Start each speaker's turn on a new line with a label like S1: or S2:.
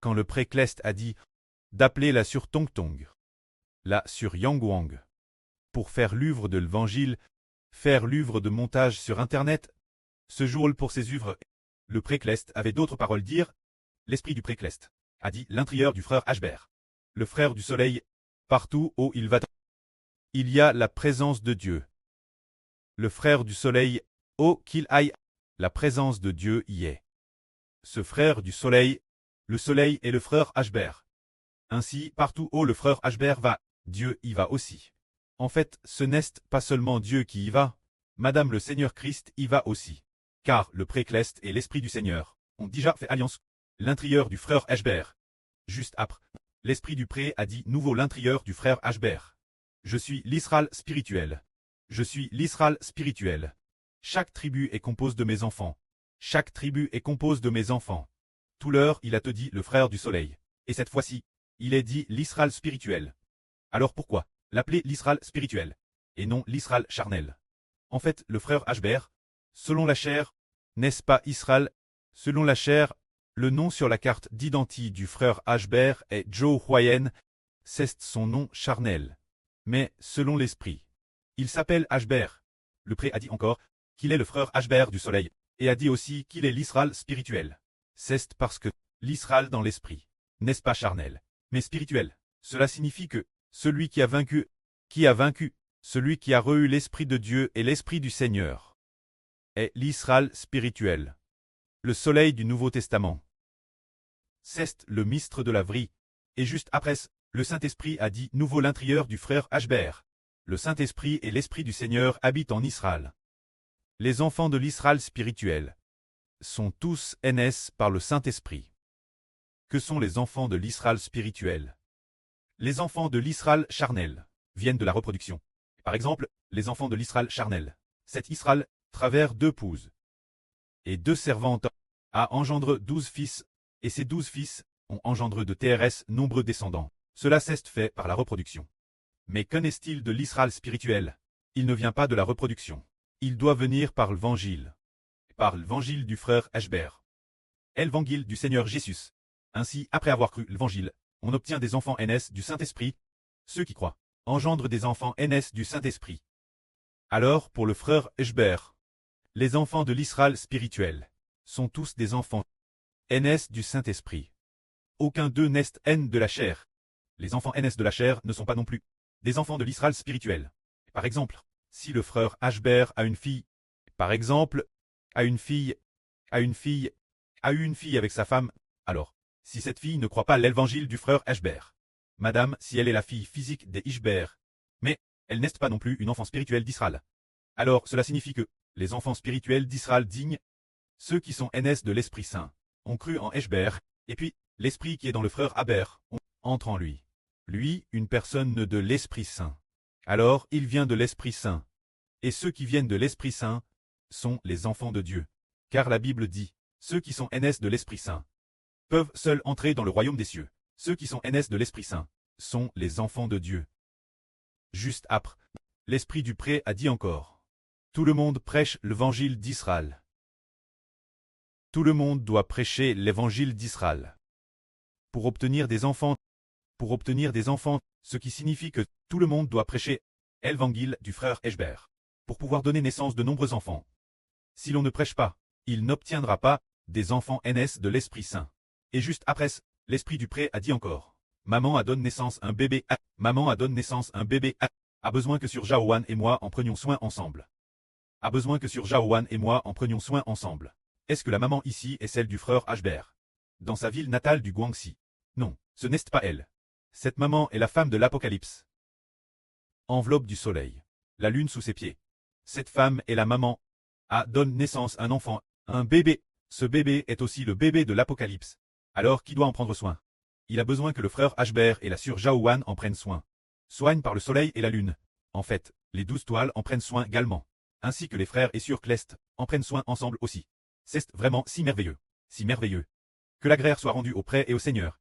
S1: quand le pré-Clest a dit d'appeler la sur Tong Tong, la sur Yang Wang, pour faire l'œuvre de l'Évangile, faire l'œuvre de montage sur Internet, ce jour pour ses œuvres. Le pré-Clest avait d'autres paroles dire. L'esprit du pré-Clest a dit l'intérieur du frère Ashbert, le frère du soleil, partout où il va. Il y a la présence de Dieu. Le frère du soleil, où qu'il aille, la présence de Dieu y est. Ce frère du soleil, le soleil est le frère Ashbert. Ainsi, partout où le frère Ashbert va, Dieu y va aussi. En fait, ce n'est pas seulement Dieu qui y va, Madame le Seigneur Christ y va aussi. Car le pré-Clest et l'Esprit du Seigneur ont déjà fait alliance. L'intérieur du frère Ashbert. Juste après, l'Esprit du pré a dit nouveau l'intérieur du frère Ashbert. Je suis l'Israël spirituel. Je suis l'Israël spirituel. Chaque tribu est composée de mes enfants. Chaque tribu est composée de mes enfants. Tout l'heure, il a te dit le frère du soleil. Et cette fois-ci, il est dit l'Israël spirituel. Alors pourquoi l'appeler l'Israël spirituel et non l'Israël charnel? En fait, le frère Ashbert, selon la chair, n'est-ce pas Israël? Selon la chair, le nom sur la carte d'identité du frère Ashbert est Joe Huyen, c'est son nom charnel. Mais selon l'esprit, il s'appelle Ashbert. Le pré a dit encore qu'il est le frère Ashbert du soleil, et a dit aussi qu'il est l'Israël spirituel. C'est parce que l'Israël dans l'esprit, n'est-ce pas charnel, mais spirituel. Cela signifie que celui qui a vaincu, celui qui a reçu l'Esprit de Dieu et l'Esprit du Seigneur, est l'Israël spirituel. Le soleil du Nouveau Testament. C'est le mystre de la vie. Et juste après, le Saint-Esprit a dit nouveau l'intérieur du frère Ashbert. Le Saint-Esprit et l'Esprit du Seigneur habitent en Israël. Les enfants de l'Israël spirituel sont tous nés par le Saint-Esprit. Que sont les enfants de l'Israël spirituel? Les enfants de l'Israël charnel viennent de la reproduction. Par exemple, les enfants de l'Israël charnel. Cet Israël, travers 2 épouses et 2 servantes, a engendré 12 fils, et ces 12 fils ont engendré de TRS nombreux descendants. Cela s'est fait par la reproduction. Mais qu'en est-il de l'Israël spirituel? Il ne vient pas de la reproduction. Il doit venir par l'évangile du frère Ashbert. L'évangile du Seigneur Jésus. Ainsi, après avoir cru l'évangile, on obtient des enfants NS du Saint-Esprit. Ceux qui croient engendrent des enfants NS du Saint-Esprit. Alors, pour le frère Ashbert, les enfants de l'Israël spirituel sont tous des enfants NS du Saint-Esprit. Aucun d'eux n'est N de la chair. Les enfants NS de la chair ne sont pas non plus des enfants de l'Israël spirituel. Par exemple, si le frère Ashbert a une fille, a eu une fille avec sa femme, alors, si cette fille ne croit pas l'évangile du frère Ashbert, madame, si elle est la fille physique des Ishbert, mais elle n'est pas non plus une enfant spirituelle d'Israël. Alors cela signifie que les enfants spirituels d'Israël dignes, ceux qui sont NS de l'Esprit Saint, ont cru en Ashbert, et puis l'Esprit qui est dans le frère Ashbert entre en lui. Lui, une personne de l'Esprit Saint. Alors il vient de l'Esprit Saint. Et ceux qui viennent de l'Esprit Saint sont les enfants de Dieu. Car la Bible dit, ceux qui sont NS de l'Esprit Saint peuvent seuls entrer dans le royaume des cieux. Ceux qui sont NS de l'Esprit Saint sont les enfants de Dieu. Juste après, l'Esprit du pré a dit encore. Tout le monde prêche l'évangile d'Israël. Tout le monde doit prêcher l'évangile d'Israël. Pour obtenir des enfants, ce qui signifie que tout le monde doit prêcher l'évangile du frère Ashbert. Pour pouvoir donner naissance de nombreux enfants. Si l'on ne prêche pas, il n'obtiendra pas des enfants NS de l'Esprit Saint. Et juste après, l'Esprit du pré a dit encore. Maman a donné naissance un bébé. Maman a donné naissance un bébé. A besoin que sur Jaowan et moi en prenions soin ensemble. A besoin que sur Jaowan et moi en prenions soin ensemble. Est-ce que la maman ici est celle du frère Ashbert? Dans sa ville natale du Guangxi. Non, ce n'est pas elle. Cette maman est la femme de l'Apocalypse. Enveloppe du soleil. La lune sous ses pieds. Cette femme est la maman. Donne naissance un enfant, un bébé. Ce bébé est aussi le bébé de l'Apocalypse. Alors qui doit en prendre soin? Il a besoin que le frère Ashbert et la sœur Jaowan en prennent soin. Soigne par le soleil et la lune. En fait, les 12 toiles en prennent soin également. Ainsi que les frères et sœurs Clest en prennent soin ensemble aussi. C'est vraiment si merveilleux. Si merveilleux. Que la grâce soit rendue au pré et au Seigneur.